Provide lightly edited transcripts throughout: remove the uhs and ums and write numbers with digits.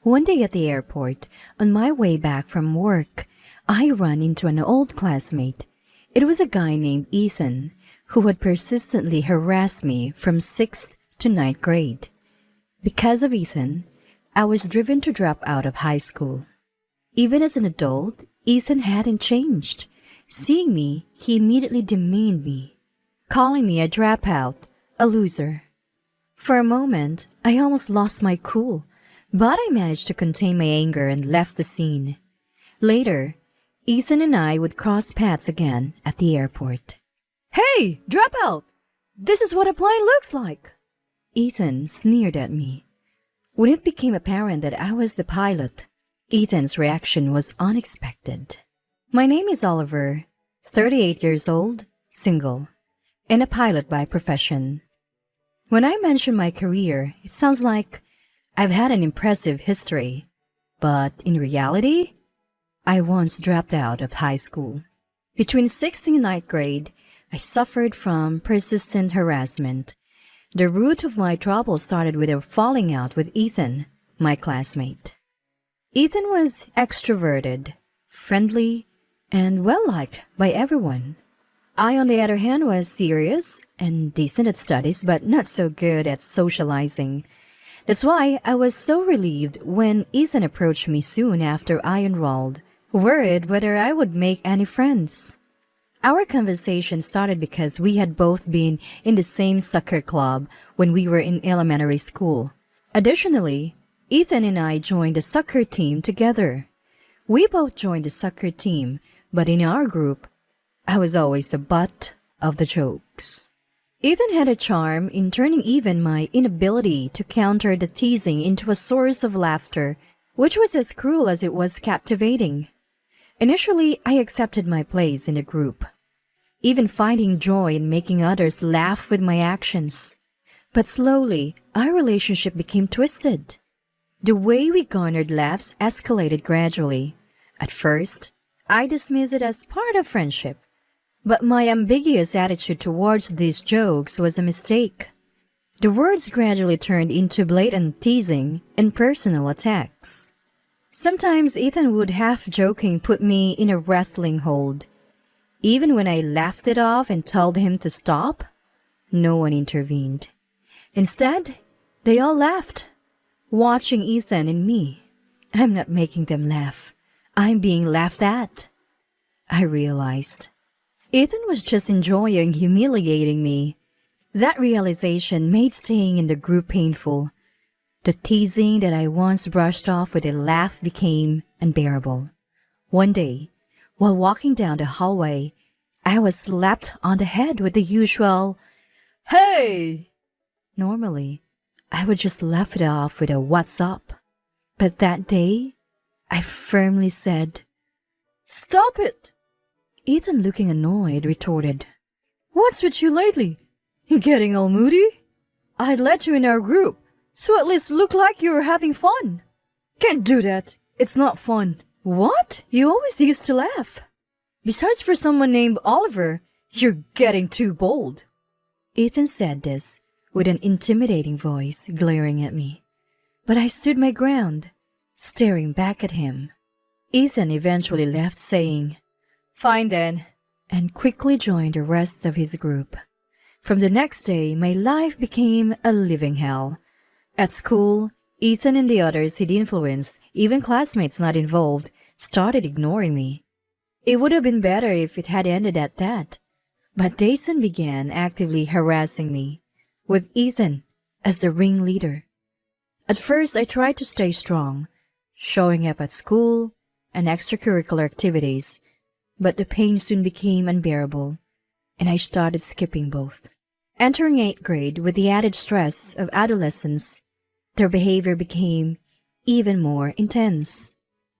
One day at the airport, on my way back from work, I ran into an old classmate. It was a guy named Ethan who had persistently harassed me from 6th to 9th grade. Because of Ethan, I was driven to drop out of high school. Even as an adult, Ethan hadn't changed. Seeing me, he immediately demeaned me, calling me a dropout, a loser. For a moment, I almost lost my cool, but I managed to contain my anger and left the scene. Later, Ethan and I would cross paths again at the airport. "Hey, dropout! This is what a plane looks like!" Ethan sneered at me. When it became apparent that I was the pilot, Ethan's reaction was unexpected. My name is Oliver, 38 years old, single, and a pilot by profession. When I mention my career, it sounds like I've had an impressive history, but in reality, I once dropped out of high school. Between 6th and 9th grade, I suffered from persistent harassment. The root of my trouble started with a falling out with Ethan, my classmate. Ethan was extroverted, friendly, and well-liked by everyone. I, on the other hand, was serious and decent at studies, but not so good at socializing. That's why I was so relieved when Ethan approached me soon after I enrolled, worried whether I would make any friends. Our conversation started because we had both been in the same soccer club when we were in elementary school. Additionally, Ethan and I joined the soccer team together. We both joined the soccer team, but in our group, I was always the butt of the jokes. Ethan had a charm in turning even my inability to counter the teasing into a source of laughter, which was as cruel as it was captivating. Initially, I accepted my place in the group, even finding joy in making others laugh with my actions. But slowly, our relationship became twisted. The way we garnered laughs escalated gradually. At first, I dismissed it as part of friendship, but my ambiguous attitude towards these jokes was a mistake. The words gradually turned into blatant teasing and personal attacks. Sometimes Ethan would half-joking put me in a wrestling hold. Even when I laughed it off and told him to stop, no one intervened. Instead, they all laughed, watching Ethan and me. I'm not making them laugh. I'm being laughed at, I realized. Ethan was just enjoying humiliating me. That realization made staying in the group painful. The teasing that I once brushed off with a laugh became unbearable. One day, while walking down the hallway, I was slapped on the head with the usual, "Hey!" Normally, I would just laugh it off with a "What's up?" But that day, I firmly said, "Stop it!" Ethan, looking annoyed, retorted, "What's with you lately? You getting all moody? I'd let you in our group, so at least look like you're having fun." "Can't do that. It's not fun." "What? You always used to laugh. Besides, for someone named Oliver, you're getting too bold." Ethan said this with an intimidating voice, glaring at me. But I stood my ground, staring back at him. Ethan eventually left, saying, "Fine then," and quickly joined the rest of his group. From the next day, my life became a living hell. At school, Ethan and the others he'd influenced, even classmates not involved, started ignoring me. It would have been better if it had ended at that, but they soon began actively harassing me, with Ethan as the ringleader. At first, I tried to stay strong, showing up at school and extracurricular activities, but the pain soon became unbearable, and I started skipping both. Entering 8th grade with the added stress of adolescence, their behavior became even more intense.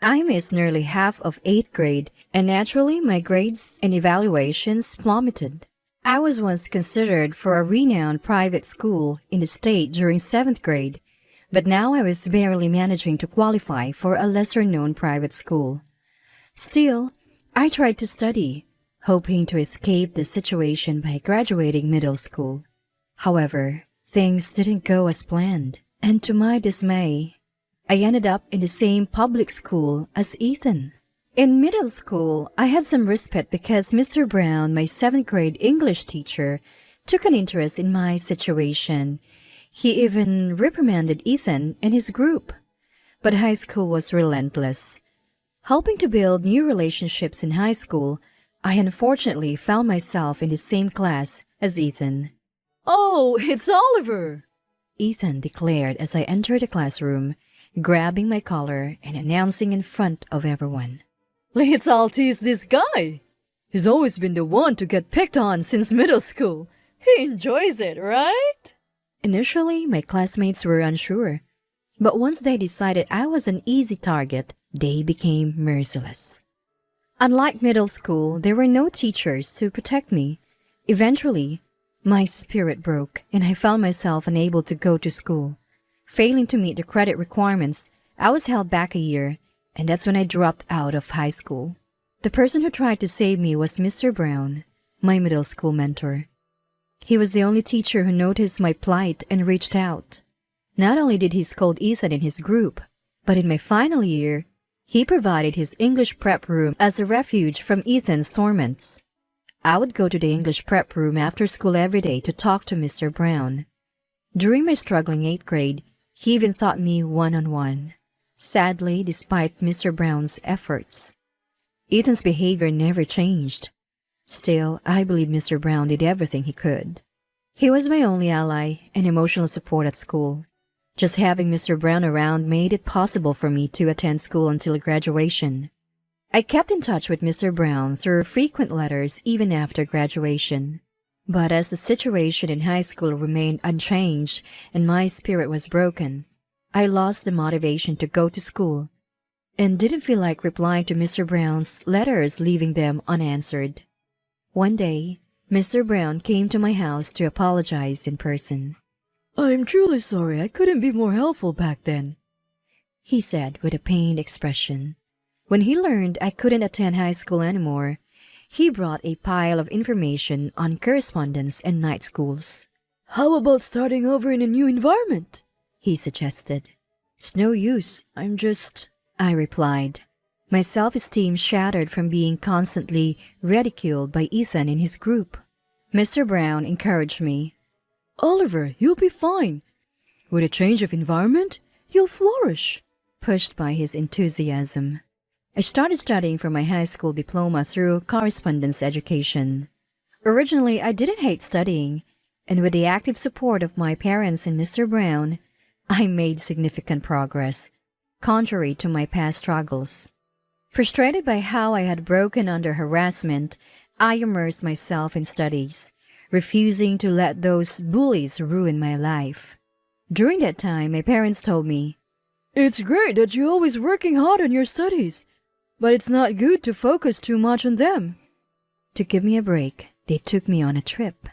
I missed nearly half of 8th grade, and naturally my grades and evaluations plummeted. I was once considered for a renowned private school in the state during 7th grade, but now I was barely managing to qualify for a lesser-known private school. Still, I tried to study, hoping to escape the situation by graduating middle school. However, things didn't go as planned, and to my dismay, I ended up in the same public school as Ethan. In middle school, I had some respite because Mr. Brown, my 7th grade English teacher, took an interest in my situation. He even reprimanded Ethan and his group. But high school was relentless. Hoping to build new relationships in high school, I unfortunately found myself in the same class as Ethan. "Oh, it's Oliver!" Ethan declared as I entered the classroom, grabbing my collar and announcing in front of everyone. "Let's all tease this guy. He's always been the one to get picked on since middle school. He enjoys it, right?" Initially, my classmates were unsure, but once they decided I was an easy target, they became merciless. Unlike middle school, there were no teachers to protect me. Eventually, my spirit broke and I found myself unable to go to school. Failing to meet the credit requirements, I was held back a year, and that's when I dropped out of high school. The person who tried to save me was Mr. Brown, my middle school mentor. He was the only teacher who noticed my plight and reached out. Not only did he scold Ethan and his group, but in my final year, he provided his English prep room as a refuge from Ethan's torments. I would go to the English prep room after school every day to talk to Mr. Brown. During my struggling 8th grade, he even taught me one-on-one. Sadly, despite Mr. Brown's efforts, Ethan's behavior never changed. Still, I believe Mr. Brown did everything he could. He was my only ally and emotional support at school. Just having Mr. Brown around made it possible for me to attend school until graduation. I kept in touch with Mr. Brown through frequent letters even after graduation. But as the situation in high school remained unchanged and my spirit was broken, I lost the motivation to go to school and didn't feel like replying to Mr. Brown's letters, leaving them unanswered. One day, Mr. Brown came to my house to apologize in person. "I'm truly sorry I couldn't be more helpful back then," he said with a pained expression. When he learned I couldn't attend high school anymore, he brought a pile of information on correspondence and night schools. "How about starting over in a new environment?" he suggested. "It's no use. I replied. My self-esteem shattered from being constantly ridiculed by Ethan and his group. Mr. Brown encouraged me. "Oliver, you'll be fine. With a change of environment, you'll flourish." Pushed by his enthusiasm, I started studying for my high school diploma through correspondence education. Originally, I didn't hate studying, and with the active support of my parents and Mr. Brown, I made significant progress, contrary to my past struggles. Frustrated by how I had broken under harassment, I immersed myself in studies, refusing to let those bullies ruin my life. During that time, my parents told me, "It's great that you're always working hard on your studies, but it's not good to focus too much on them." To give me a break, they took me on a trip.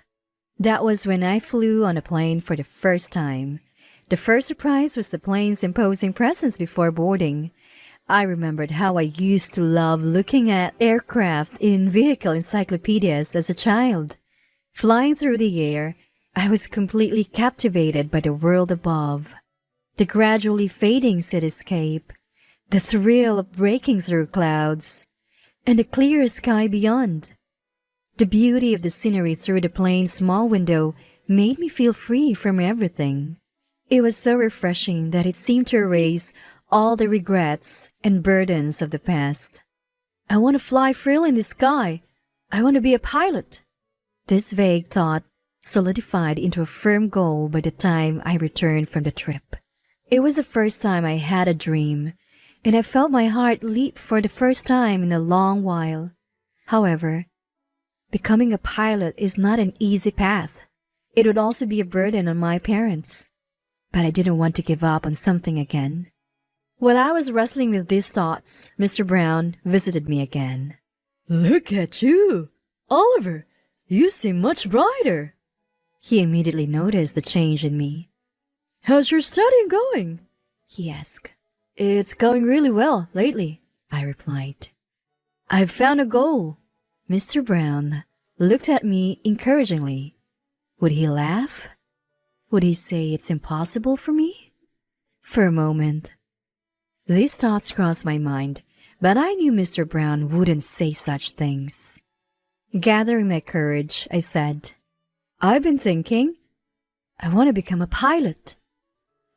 That was when I flew on a plane for the first time. The first surprise was the plane's imposing presence before boarding. I remembered how I used to love looking at aircraft in vehicle encyclopedias as a child. Flying through the air, I was completely captivated by the world above. The gradually fading cityscape, the thrill of breaking through clouds, and the clear sky beyond. The beauty of the scenery through the plane's small window made me feel free from everything. It was so refreshing that it seemed to erase all the regrets and burdens of the past. "I want to fly freely in the sky. I want to be a pilot." This vague thought solidified into a firm goal by the time I returned from the trip. It was the first time I had a dream, and I felt my heart leap for the first time in a long while. However, becoming a pilot is not an easy path. It would also be a burden on my parents. But I didn't want to give up on something again. While I was wrestling with these thoughts, Mr. Brown visited me again. "Look at you! Oliver, you seem much brighter." He immediately noticed the change in me. "How's your studying going?" he asked. "It's going really well lately," I replied. "I've found a goal." Mr. Brown looked at me encouragingly. Would he laugh? Would he say it's impossible for me? For a moment, These thoughts crossed my mind, but I knew Mr. Brown wouldn't say such things. Gathering my courage, I said, "I've been thinking. I want to become a pilot."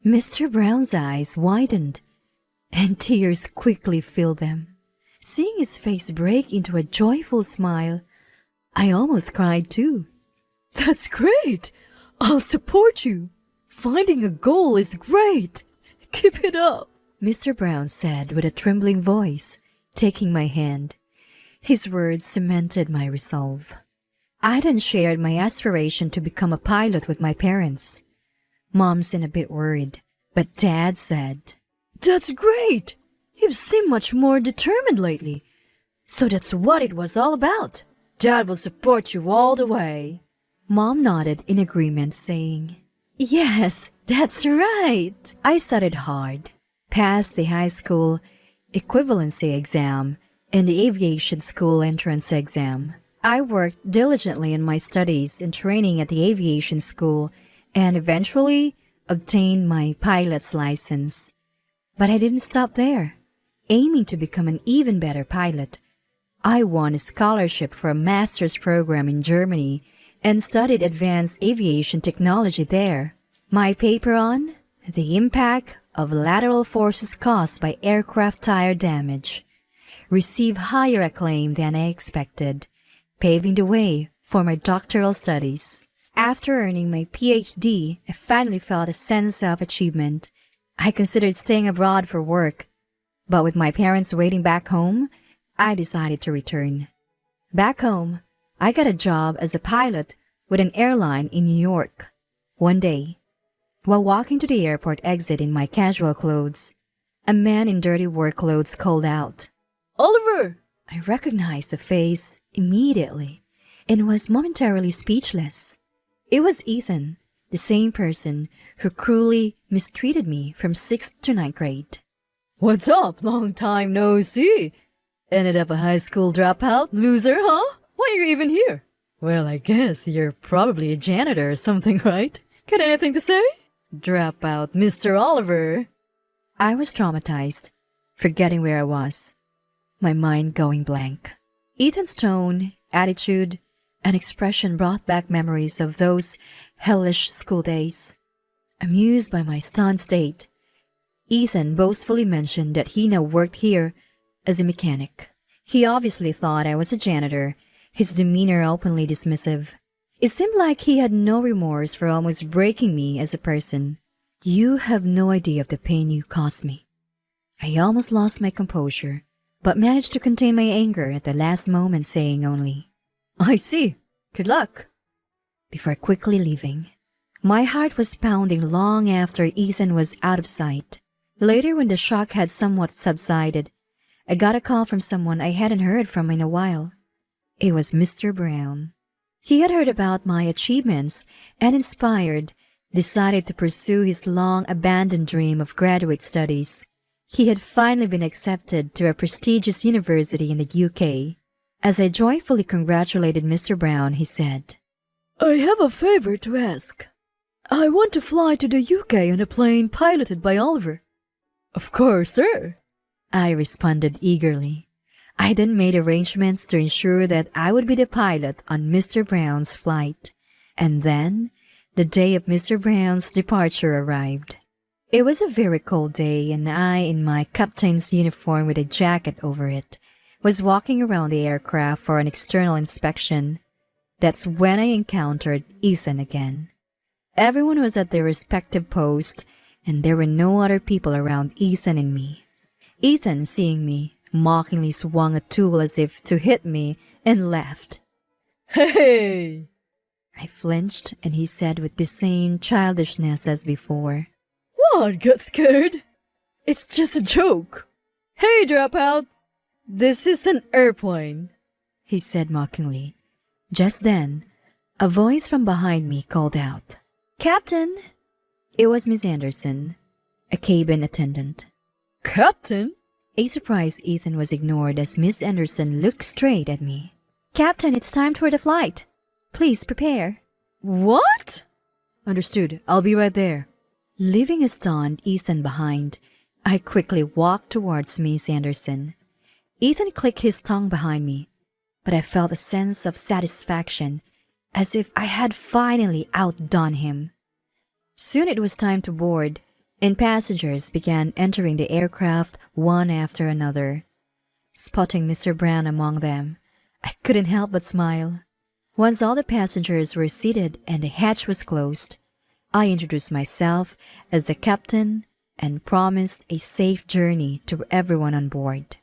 Mr. Brown's eyes widened, and tears quickly filled them. Seeing his face break into a joyful smile, I almost cried too. That's great! I'll support you. Finding a goal is great. Keep it up. Mr. Brown said with a trembling voice, taking my hand. His words cemented my resolve. I then shared my aspiration to become a pilot with my parents. Mom seemed a bit worried, but Dad said, "That's great! You've seemed much more determined lately. So that's what it was all about. Dad will support you all the way." Mom nodded in agreement, saying, "Yes, that's right." I studied hard, passed the high school equivalency exam and the aviation school entrance exam. I worked diligently in my studies and training at the aviation school and eventually obtained my pilot's license. But I didn't stop there. Aiming to become an even better pilot, I won a scholarship for a master's program in Germany and studied advanced aviation technology there. My paper on the impact of lateral forces caused by aircraft tire damage received higher acclaim than I expected, paving the way for my doctoral studies. After earning my PhD, I finally felt a sense of achievement. I considered staying abroad for work, but with my parents waiting back home, I decided to return. Back home, I got a job as a pilot with an airline in New York. One day, while walking to the airport exit in my casual clothes, a man in dirty work clothes called out, "Oliver!" I recognized the face immediately and was momentarily speechless. It was Ethan, the same person who cruelly mistreated me from 6th to 9th grade. "What's up? Long time no see. Ended up a high school dropout, loser, huh? Why are you even here? Well, I guess you're probably a janitor or something, right? Got anything to say? Dropout, Mr. Oliver." I was traumatized, forgetting where I was, my mind going blank. Ethan's tone, attitude, and expression brought back memories of those hellish school days. Amused by my stunned state, Ethan boastfully mentioned that he now worked here as a mechanic. He obviously thought I was a janitor, his demeanor openly dismissive. It seemed like he had no remorse for almost breaking me as a person. "You have no idea of the pain you caused me." I almost lost my composure, but managed to contain my anger at the last moment, saying only, "I see. Good luck," before quickly leaving. My heart was pounding long after Ethan was out of sight. Later, when the shock had somewhat subsided, I got a call from someone I hadn't heard from in a while. It was Mr. Brown. He had heard about my achievements and, inspired, decided to pursue his long-abandoned dream of graduate studies. He had finally been accepted to a prestigious university in the UK. As I joyfully congratulated Mr. Brown, he said, "I have a favor to ask. I want to fly to the UK on a plane piloted by Oliver." "Of course, sir," I responded eagerly. I then made arrangements to ensure that I would be the pilot on Mr. Brown's flight. And then, the day of Mr. Brown's departure arrived. It was a very cold day, and I, in my captain's uniform with a jacket over it, was walking around the aircraft for an external inspection. That's when I encountered Ethan again. Everyone was at their respective post, and there were no other people around Ethan and me. Ethan, seeing me, mockingly swung a tool as if to hit me and laughed. "Hey!" I flinched, and he said with the same childishness as before, "What? Got scared? It's just a joke. Hey, dropout! This is an airplane," he said mockingly. Just then, a voice from behind me called out, "Captain!" It was Miss Anderson, a cabin attendant. "Captain?" A surprised Ethan was ignored as Miss Anderson looked straight at me. "Captain, it's time for the flight. Please prepare." "What?" "Understood. I'll be right there." Leaving a stunned Ethan behind, I quickly walked towards Miss Anderson. Ethan clicked his tongue behind me, but I felt a sense of satisfaction, as if I had finally outdone him. Soon it was time to board, and passengers began entering the aircraft one after another. Spotting Mr. Brown among them, I couldn't help but smile. Once all the passengers were seated and the hatch was closed, I introduced myself as the captain and promised a safe journey to everyone on board.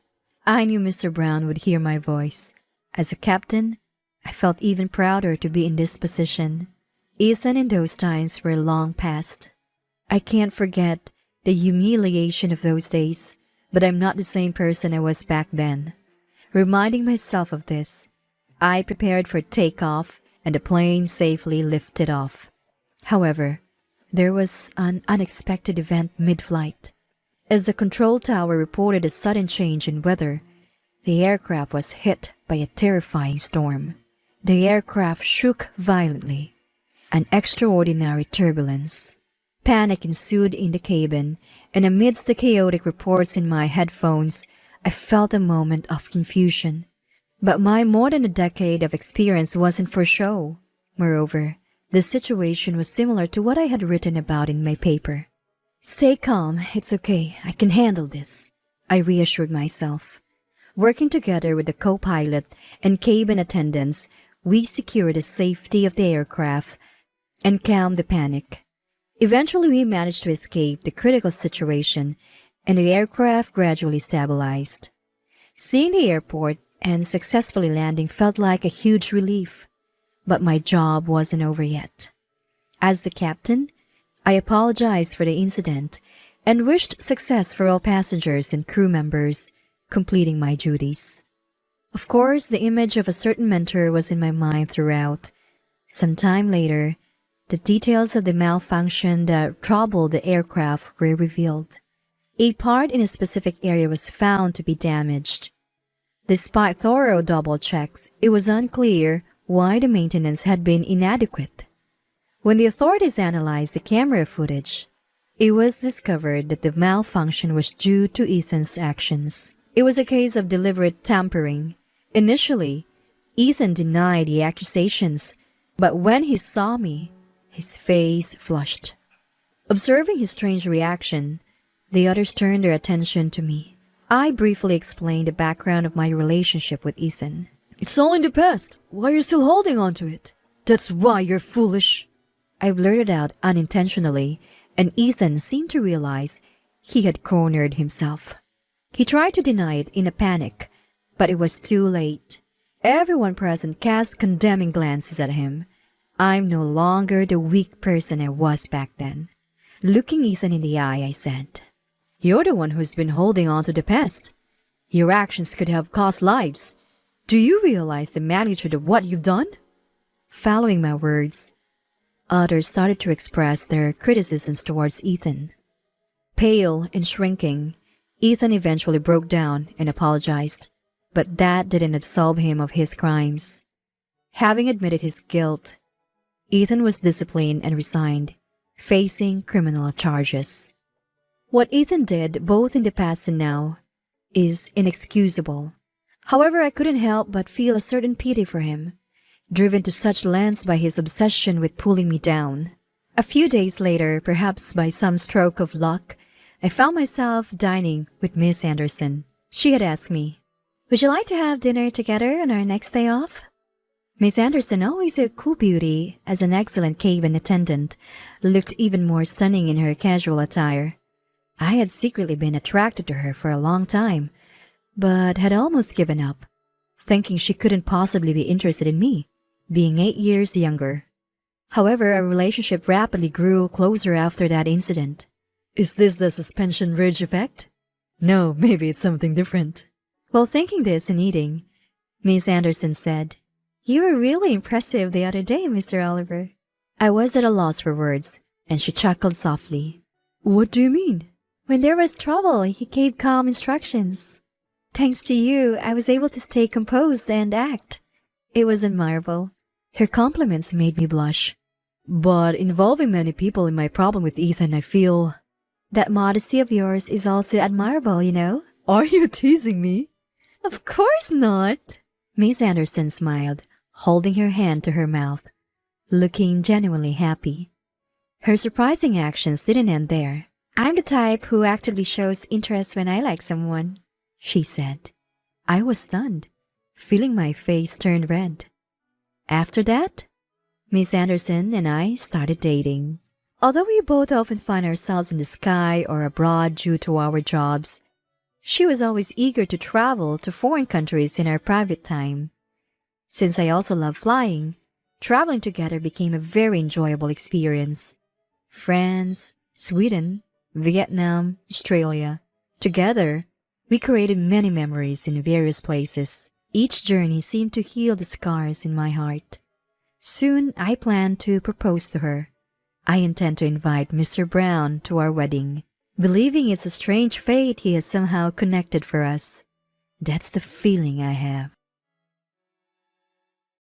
I knew Mr. Brown would hear my voice. As a captain, I felt even prouder to be in this position. Ethan in those times were long past. I can't forget the humiliation of those days, but I'm not the same person I was back then. Reminding myself of this, I prepared for takeoff and the plane safely lifted off. However, there was an unexpected event mid-flight. As the control tower reported a sudden change in weather, the aircraft was hit by a terrifying storm. The aircraft shook violently, an extraordinary turbulence. Panic ensued in the cabin, and amidst the chaotic reports in my headphones, I felt a moment of confusion. But my more than a decade of experience wasn't for show. Moreover, the situation was similar to what I had written about in my paper. "Stay calm, it's okay, I can handle this," I reassured myself. Working together with the co-pilot and cabin attendants, we secured the safety of the aircraft and calmed the panic. Eventually, we managed to escape the critical situation, and the aircraft gradually stabilized. Seeing the airport and successfully landing felt like a huge relief. But my job wasn't over yet. As the captain, I apologized for the incident and wished success for all passengers and crew members, completing my duties. Of course, the image of a certain mentor was in my mind throughout. Some time later, the details of the malfunction that troubled the aircraft were revealed. A part in a specific area was found to be damaged. Despite thorough double checks, it was unclear why the maintenance had been inadequate. When the authorities analyzed the camera footage, it was discovered that the malfunction was due to Ethan's actions. It was a case of deliberate tampering. Initially, Ethan denied the accusations, but when he saw me, his face flushed. Observing his strange reaction, the others turned their attention to me. I briefly explained the background of my relationship with Ethan. "It's all in the past. Why are you still holding on to it? That's why you're foolish," I blurted out unintentionally, and Ethan seemed to realize he had cornered himself. He tried to deny it in a panic, but it was too late. Everyone present cast condemning glances at him. I'm no longer the weak person I was back then. Looking Ethan in the eye, I said, "You're the one who's been holding on to the past. Your actions could have cost lives. Do you realize the magnitude of what you've done?" Following my words, others started to express their criticisms towards Ethan. Pale and shrinking, Ethan eventually broke down and apologized, but that didn't absolve him of his crimes. Having admitted his guilt, Ethan was disciplined and resigned, facing criminal charges. What Ethan did, both in the past and now, is inexcusable. However, I couldn't help but feel a certain pity for him, driven to such lengths by his obsession with pulling me down. A few days later, perhaps by some stroke of luck, I found myself dining with Miss Anderson. She had asked me, "Would you like to have dinner together on our next day off?" Miss Anderson, always a cool beauty as an excellent cabin attendant, looked even more stunning in her casual attire. I had secretly been attracted to her for a long time, but had almost given up, thinking she couldn't possibly be interested in me, being 8 years younger. However, our relationship rapidly grew closer after that incident. Is this the suspension bridge effect? No, maybe it's something different. While thinking this and eating, Miss Anderson said, "You were really impressive the other day, Mr. Oliver." I was at a loss for words, and she chuckled softly. What do you mean? "When there was trouble, he gave calm instructions. Thanks to you, I was able to stay composed and act." It was admirable. Her compliments made me blush. But involving many people in my problem with Ethan, I feel... That modesty of yours is also admirable, you know. Are you teasing me? Of course not. Miss Anderson smiled, holding her hand to her mouth, looking genuinely happy. Her surprising actions didn't end there. I'm the type who actively shows interest when I like someone, she said. I was stunned, feeling my face turn red. After that, Miss Anderson and I started dating. Although we both often find ourselves in the sky or abroad due to our jobs, she was always eager to travel to foreign countries in our private time. Since I also love flying, traveling together became a very enjoyable experience. France, Sweden, Vietnam, Australia. Together, we created many memories in various places. Each journey seemed to heal the scars in my heart. Soon, I plan to propose to her. I intend to invite Mr. Brown to our wedding, believing it's a strange fate he has somehow connected for us. That's the feeling I have.